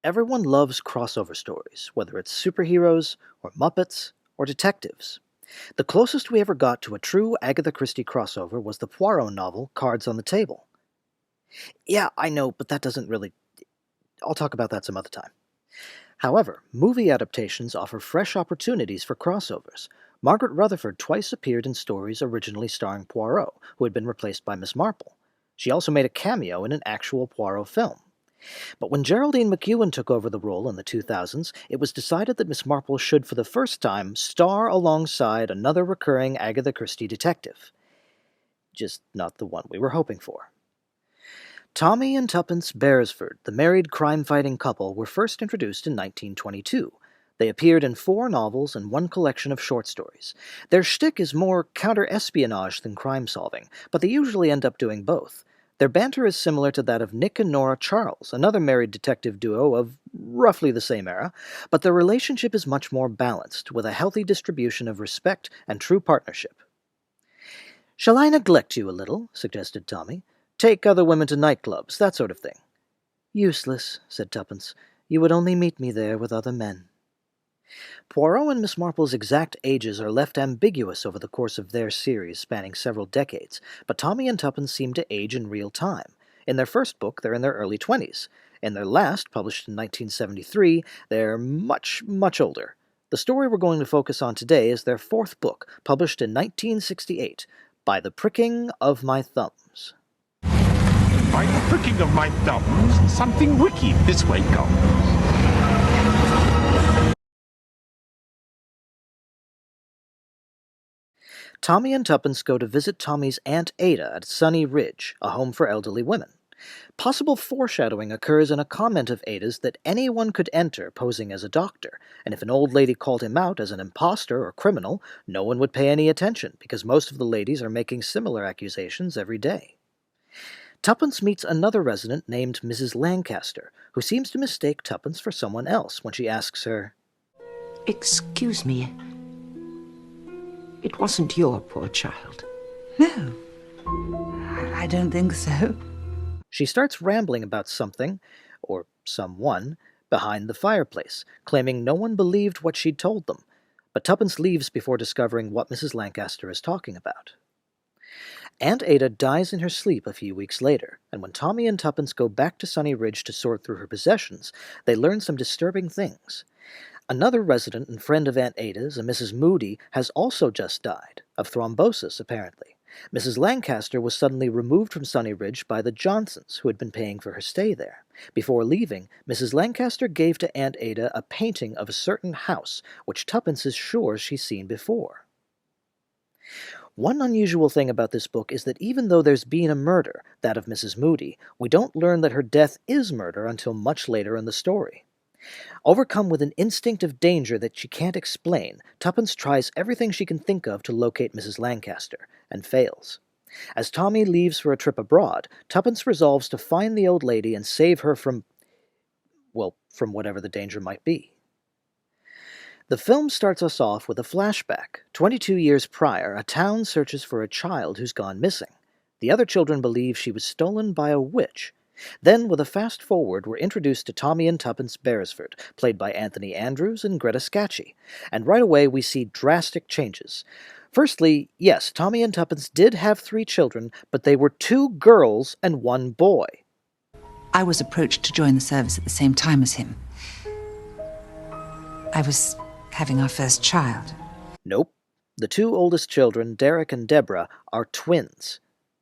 Everyone loves crossover stories, whether it's superheroes, or Muppets, or detectives. The closest we ever got to a true Agatha Christie crossover was the Poirot novel, Cards on the Table. Yeah, I know, but that doesn't really. I'll talk about that some other time. However, movie adaptations offer fresh opportunities for crossovers. Margaret Rutherford twice appeared in stories originally starring Poirot, who had been replaced by Miss Marple. She also made a cameo in an actual Poirot film. But when Geraldine McEwan took over the role in the 2000s, it was decided that Miss Marple should, for the first time, star alongside another recurring Agatha Christie detective. Just not the one we were hoping for. Tommy and Tuppence Beresford, the married crime-fighting couple, were first introduced in 1922. They appeared in 4 novels and 1 collection of short stories. Their shtick is more counter-espionage than crime-solving, but they usually end up doing both. Their banter is similar to that of Nick and Nora Charles, another married detective duo of roughly the same era, but their relationship is much more balanced, with a healthy distribution of respect and true partnership. "Shall I neglect you a little?" suggested Tommy. "Take other women to nightclubs, that sort of thing." "Useless," said Tuppence. "You would only meet me there with other men." Poirot and Miss Marple's exact ages are left ambiguous over the course of their series spanning several decades, but Tommy and Tuppence seem to age in real time. In their first book, they're in their early 20s. In their last, published in 1973, they're much, much older. The story we're going to focus on today is their 4th book, published in 1968, By the Pricking of My Thumbs. By the pricking of my thumbs, something wicked this way comes. Tommy and Tuppence go to visit Tommy's Aunt Ada at Sunny Ridge, a home for elderly women. Possible foreshadowing occurs in a comment of Ada's that anyone could enter posing as a doctor, and if an old lady called him out as an impostor or criminal, no one would pay any attention, because most of the ladies are making similar accusations every day. Tuppence meets another resident named Mrs. Lancaster, who seems to mistake Tuppence for someone else when she asks her, "Excuse me. It wasn't your poor child." No, I don't think so. She starts rambling about something, or someone, behind the fireplace, claiming no one believed what she'd told them, but Tuppence leaves before discovering what Mrs. Lancaster is talking about. Aunt Ada dies in her sleep a few weeks later, and when Tommy and Tuppence go back to Sunny Ridge to sort through her possessions, they learn some disturbing things. Another resident and friend of Aunt Ada's, a Mrs. Moody, has also just died, of thrombosis, apparently. Mrs. Lancaster was suddenly removed from Sunny Ridge by the Johnsons, who had been paying for her stay there. Before leaving, Mrs. Lancaster gave to Aunt Ada a painting of a certain house, which Tuppence is sure she's seen before. One unusual thing about this book is that even though there's been a murder, that of Mrs. Moody, we don't learn that her death is murder until much later in the story. Overcome with an instinct of danger that she can't explain, Tuppence tries everything she can think of to locate Mrs. Lancaster, and fails. As Tommy leaves for a trip abroad, Tuppence resolves to find the old lady and save her from whatever the danger might be. The film starts us off with a flashback. 22 years prior, a town searches for a child who's gone missing. The other children believe she was stolen by a witch. Then, with a fast forward, we're introduced to Tommy and Tuppence Beresford, played by Anthony Andrews and Greta Scacchi, and right away we see drastic changes. Firstly, yes, Tommy and Tuppence did have 3 children, but they were 2 girls and 1 boy. I was approached to join the service at the same time as him. I was having our first child. Nope. The 2 oldest children, Derek and Deborah, are twins.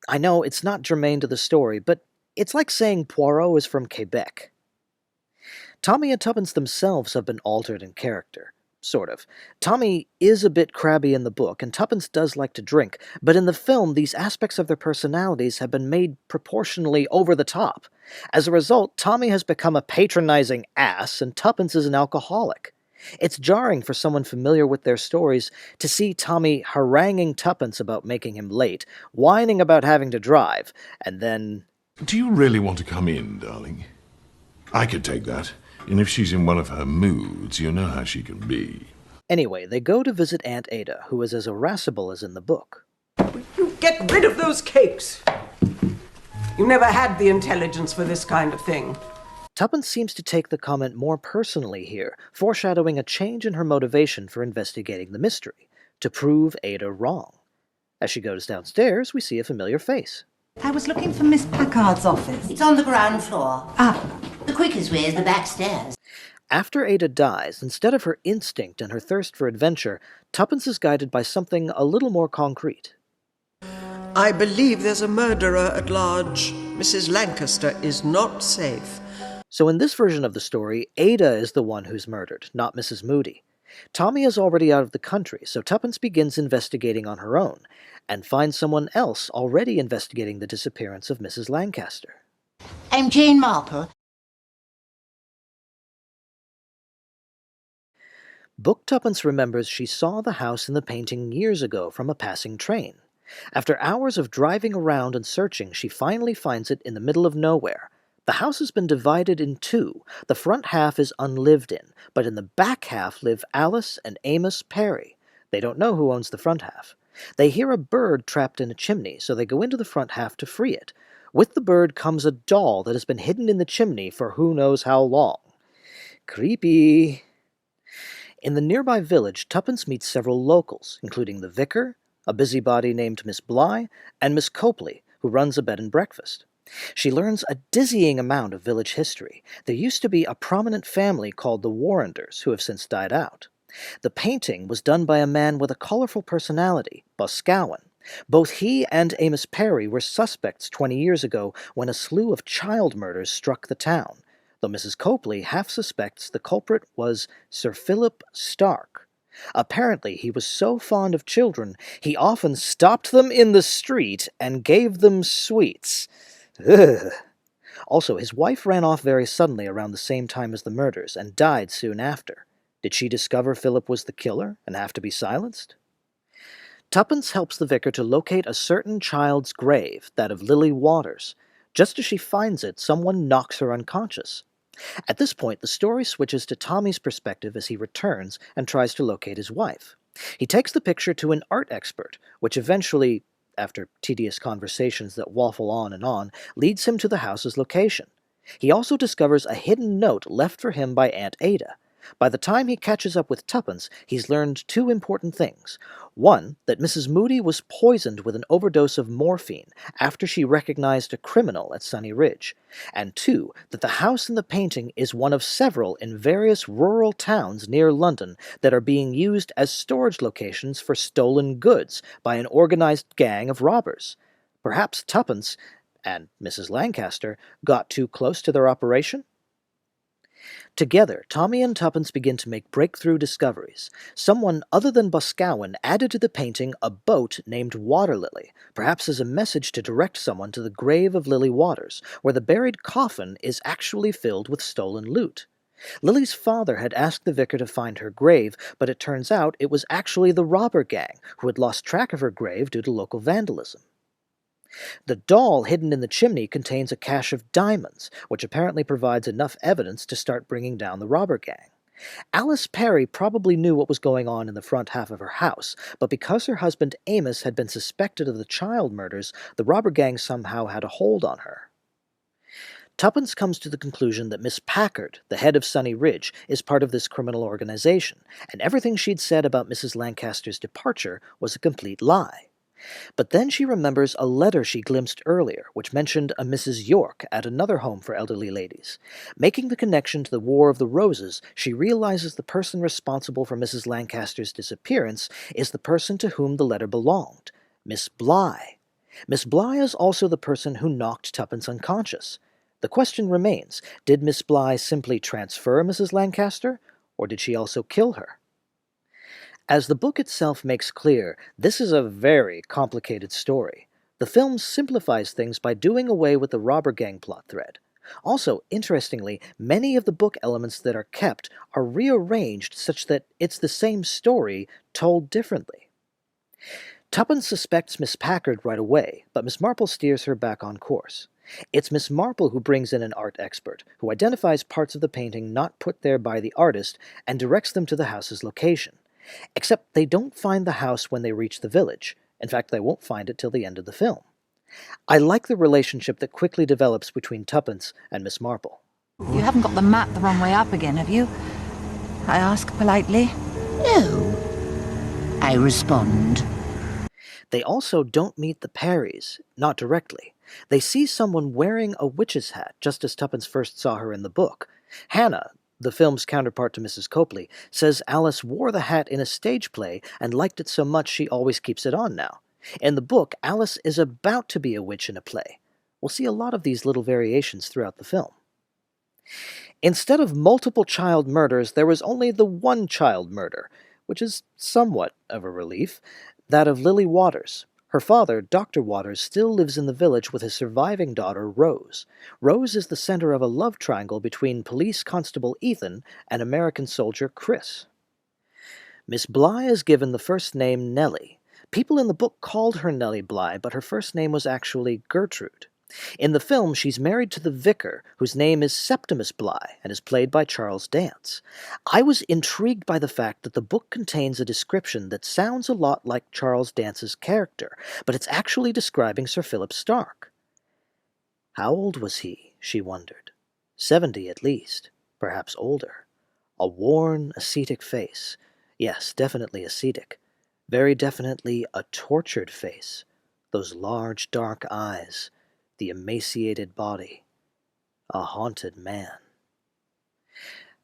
I know it's not germane to the story, but it's like saying Poirot is from Quebec. Tommy and Tuppence themselves have been altered in character. Sort of. Tommy is a bit crabby in the book, and Tuppence does like to drink, but in the film, these aspects of their personalities have been made proportionally over the top. As a result, Tommy has become a patronizing ass, and Tuppence is an alcoholic. It's jarring for someone familiar with their stories to see Tommy haranguing Tuppence about making him late, whining about having to drive, and then... Do you really want to come in, darling? I could take that. And if she's in one of her moods, you know how she can be. Anyway, they go to visit Aunt Ada, who is as irascible as in the book. You get rid of those cakes! You never had the intelligence for this kind of thing. Tuppence seems to take the comment more personally here, foreshadowing a change in her motivation for investigating the mystery, to prove Ada wrong. As she goes downstairs, we see a familiar face. I was looking for Miss Packard's office. It's on the ground floor. Ah. The quickest way is the back stairs. After Ada dies, instead of her instinct and her thirst for adventure, Tuppence is guided by something a little more concrete. I believe there's a murderer at large. Mrs. Lancaster is not safe. So in this version of the story, Ada is the one who's murdered, not Mrs. Moody. Tommy is already out of the country, so Tuppence begins investigating on her own, and finds someone else already investigating the disappearance of Mrs. Lancaster. I'm Jane Marple. Book Tuppence remembers she saw the house in the painting years ago from a passing train. After hours of driving around and searching, she finally finds it in the middle of nowhere. The house has been divided in two. The front half is unlived in, but in the back half live Alice and Amos Perry. They don't know who owns the front half. They hear a bird trapped in a chimney, so they go into the front half to free it. With the bird comes a doll that has been hidden in the chimney for who knows how long. Creepy. In the nearby village, Tuppence meets several locals, including the vicar, a busybody named Miss Bly, and Miss Copley, who runs a bed and breakfast. She learns a dizzying amount of village history. There used to be a prominent family called the Warrenders, who have since died out. The painting was done by a man with a colorful personality, Boscawen. Both he and Amos Perry were suspects 20 years ago when a slew of child murders struck the town, though Mrs. Copley half suspects the culprit was Sir Philip Stark. Apparently, he was so fond of children, he often stopped them in the street and gave them sweets. Ugh. Also, his wife ran off very suddenly around the same time as the murders and died soon after. Did she discover Philip was the killer and have to be silenced? Tuppence helps the vicar to locate a certain child's grave, that of Lily Waters. Just as she finds it, someone knocks her unconscious. At this point, the story switches to Tommy's perspective as he returns and tries to locate his wife. He takes the picture to an art expert, which eventually, after tedious conversations that waffle on, leads him to the house's location. He also discovers a hidden note left for him by Aunt Ada. By the time he catches up with Tuppence, he's learned two important things. One, that Mrs. Moody was poisoned with an overdose of morphine after she recognized a criminal at Sunny Ridge. And two, that the house in the painting is one of several in various rural towns near London that are being used as storage locations for stolen goods by an organized gang of robbers. Perhaps Tuppence and Mrs. Lancaster got too close to their operation? Together, Tommy and Tuppence begin to make breakthrough discoveries. Someone other than Boscawen added to the painting a boat named Water Lily, perhaps as a message to direct someone to the grave of Lily Waters, where the buried coffin is actually filled with stolen loot. Lily's father had asked the vicar to find her grave, but it turns out it was actually the robber gang, who had lost track of her grave due to local vandalism. The doll hidden in the chimney contains a cache of diamonds, which apparently provides enough evidence to start bringing down the robber gang. Alice Perry probably knew what was going on in the front half of her house, but because her husband Amos had been suspected of the child murders, the robber gang somehow had a hold on her. Tuppence comes to the conclusion that Miss Packard, the head of Sunny Ridge, is part of this criminal organization, and everything she'd said about Mrs. Lancaster's departure was a complete lie. But then she remembers a letter she glimpsed earlier, which mentioned a Mrs. York at another home for elderly ladies. Making the connection to the War of the Roses, she realizes the person responsible for Mrs. Lancaster's disappearance is the person to whom the letter belonged, Miss Bly. Miss Bly is also the person who knocked Tuppence unconscious. The question remains, did Miss Bly simply transfer Mrs. Lancaster, or did she also kill her? As the book itself makes clear, this is a very complicated story. The film simplifies things by doing away with the robber gang plot thread. Also, interestingly, many of the book elements that are kept are rearranged such that it's the same story told differently. Tuppence suspects Miss Packard right away, but Miss Marple steers her back on course. It's Miss Marple who brings in an art expert, who identifies parts of the painting not put there by the artist and directs them to the house's location. Except they don't find the house when they reach the village. In fact, they won't find it till the end of the film. I like the relationship that quickly develops between Tuppence and Miss Marple. You haven't got the map the wrong way up again, have you? I ask politely. No. I respond. They also don't meet the Parrys, not directly. They see someone wearing a witch's hat, just as Tuppence first saw her in the book. Hannah, the film's counterpart to Mrs. Copley, says Alice wore the hat in a stage play and liked it so much she always keeps it on now. In the book, Alice is about to be a witch in a play. We'll see a lot of these little variations throughout the film. Instead of multiple child murders, there was only the one child murder, which is somewhat of a relief, that of Lily Waters. Her father, Dr. Waters, still lives in the village with his surviving daughter, Rose. Rose is the center of a love triangle between police constable Ethan and American soldier Chris. Miss Bly is given the first name Nellie. People in the book called her Nellie Bly, but her first name was actually Gertrude. In the film, she's married to the vicar, whose name is Septimus Bly, and is played by Charles Dance. I was intrigued by the fact that the book contains a description that sounds a lot like Charles Dance's character, but it's actually describing Sir Philip Stark. How old was he, she wondered. 70 at least, perhaps older. A worn, ascetic face. Yes, definitely ascetic. Very definitely a tortured face. Those large, dark eyes. The emaciated body. A haunted man.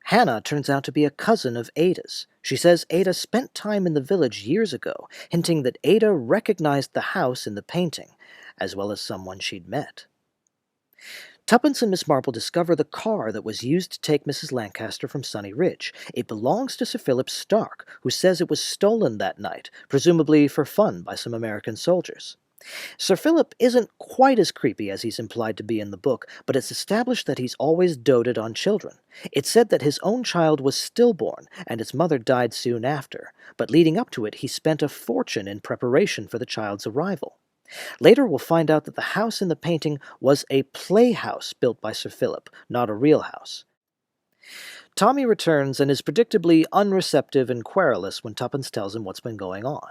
Hannah turns out to be a cousin of Ada's. She says Ada spent time in the village years ago, hinting that Ada recognized the house in the painting, as well as someone she'd met. Tuppence and Miss Marple discover the car that was used to take Mrs. Lancaster from Sunny Ridge. It belongs to Sir Philip Stark, who says it was stolen that night, presumably for fun by some American soldiers. Sir Philip isn't quite as creepy as he's implied to be in the book, but it's established that he's always doted on children. It's said that his own child was stillborn, and its mother died soon after, but leading up to it he spent a fortune in preparation for the child's arrival. Later we'll find out that the house in the painting was a playhouse built by Sir Philip, not a real house. Tommy returns and is predictably unreceptive and querulous when Tuppence tells him what's been going on.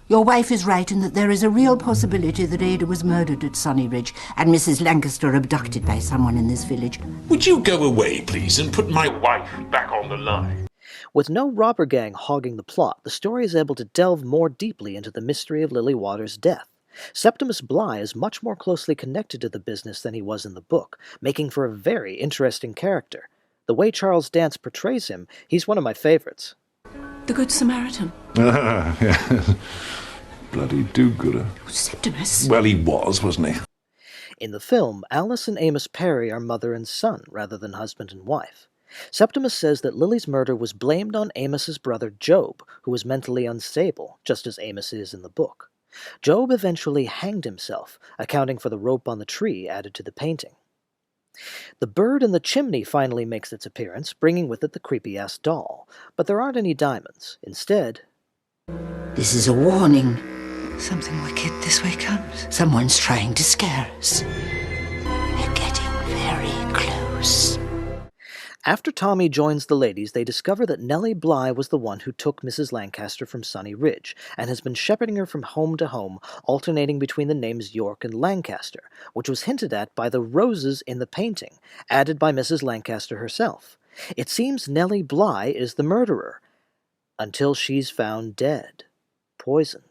Your wife is right in that there is a real possibility that Ada was murdered at Sunny Ridge and Mrs. Lancaster abducted by someone in this village. Would you go away, please, and put my wife back on the line? With no robber gang hogging the plot, the story is able to delve more deeply into the mystery of Lily Waters' death. Septimus Bly is much more closely connected to the business than he was in the book, making for a very interesting character. The way Charles Dance portrays him, he's one of my favorites. The Good Samaritan. Ah, yeah. Bloody do-gooder. Septimus. Well, he was, wasn't he? In the film, Alice and Amos Perry are mother and son, rather than husband and wife. Septimus says that Lily's murder was blamed on Amos's brother Job, who was mentally unstable, just as Amos is in the book. Job eventually hanged himself, accounting for the rope on the tree added to the painting. The bird in the chimney finally makes its appearance, bringing with it the creepy-ass doll. But there aren't any diamonds. Instead... This is a warning. Something wicked this way comes. Someone's trying to scare us. We're getting very close. After Tommy joins the ladies, they discover that Nellie Bly was the one who took Mrs. Lancaster from Sunny Ridge, and has been shepherding her from home to home, alternating between the names York and Lancaster, which was hinted at by the roses in the painting, added by Mrs. Lancaster herself. It seems Nellie Bly is the murderer, until she's found dead, poisoned.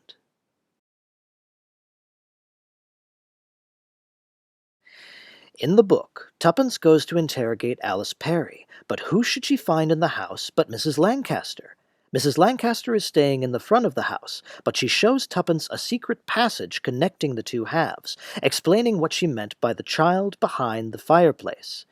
In the book, Tuppence goes to interrogate Alice Perry, but who should she find in the house but Mrs. Lancaster? Mrs. Lancaster is staying in the front of the house, but she shows Tuppence a secret passage connecting the two halves, explaining what she meant by the child behind the fireplace.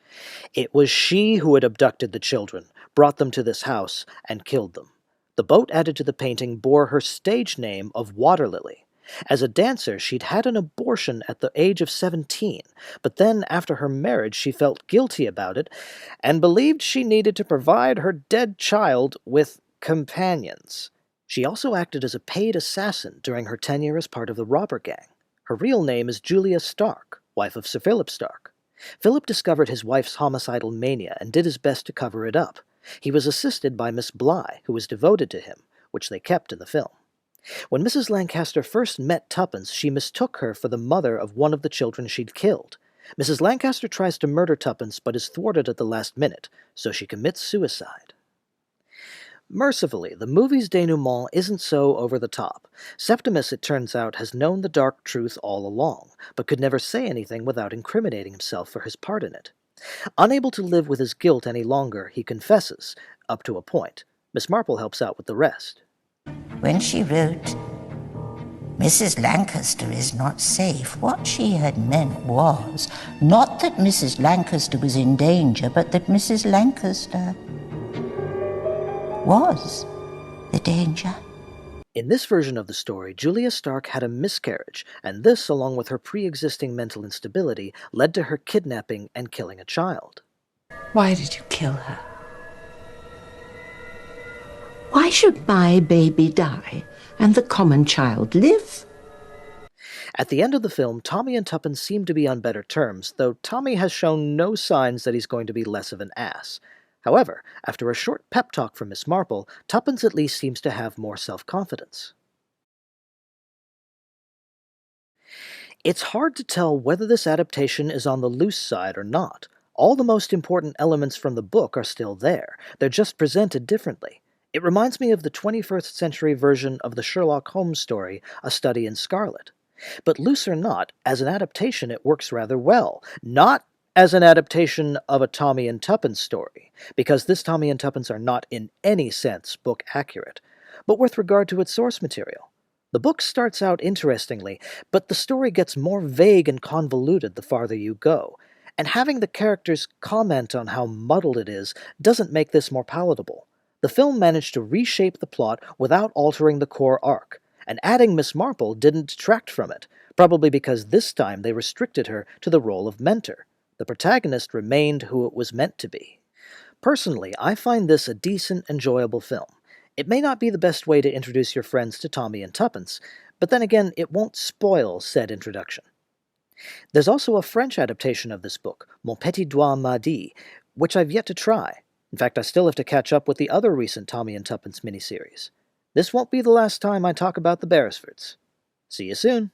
It was she who had abducted the children, brought them to this house, and killed them. The boat added to the painting bore her stage name of Water Lily. As a dancer, she'd had an abortion at the age of 17, but then after her marriage she felt guilty about it and believed she needed to provide her dead child with companions. She also acted as a paid assassin during her tenure as part of the robber gang. Her real name is Julia Stark, wife of Sir Philip Stark. Philip discovered his wife's homicidal mania and did his best to cover it up. He was assisted by Miss Bly, who was devoted to him, which they kept in the film. When Mrs. Lancaster first met Tuppence, she mistook her for the mother of one of the children she'd killed. Mrs. Lancaster tries to murder Tuppence but is thwarted at the last minute, so she commits suicide. Mercifully, the movie's denouement isn't so over the top. Septimus, it turns out, has known the dark truth all along, but could never say anything without incriminating himself for his part in it. Unable to live with his guilt any longer, he confesses, up to a point. Miss Marple helps out with the rest. When she wrote, "Mrs. Lancaster is not safe," what she had meant was not that Mrs. Lancaster was in danger, but that Mrs. Lancaster was the danger. In this version of the story, Julia Stark had a miscarriage, and this, along with her pre-existing mental instability, led to her kidnapping and killing a child. Why did you kill her? Why should my baby die and the common child live? At the end of the film, Tommy and Tuppence seem to be on better terms, though Tommy has shown no signs that he's going to be less of an ass. However, after a short pep talk from Miss Marple, Tuppence at least seems to have more self-confidence. It's hard to tell whether this adaptation is on the loose side or not. All the most important elements from the book are still there. They're just presented differently. It reminds me of the 21st century version of the Sherlock Holmes story, A Study in Scarlet. But loose or not, as an adaptation it works rather well. Not as an adaptation of a Tommy and Tuppence story, because this Tommy and Tuppence are not in any sense book accurate, but with regard to its source material. The book starts out interestingly, but the story gets more vague and convoluted the farther you go, and having the characters comment on how muddled it is doesn't make this more palatable. The film managed to reshape the plot without altering the core arc, and adding Miss Marple didn't detract from it, probably because this time they restricted her to the role of mentor. The protagonist remained who it was meant to be. Personally, I find this a decent, enjoyable film. It may not be the best way to introduce your friends to Tommy and Tuppence, but then again, it won't spoil said introduction. There's also a French adaptation of this book, Mon Petit Doigt m'a dit, which I've yet to try. In fact, I still have to catch up with the other recent Tommy and Tuppence miniseries. This won't be the last time I talk about the Beresfords. See you soon.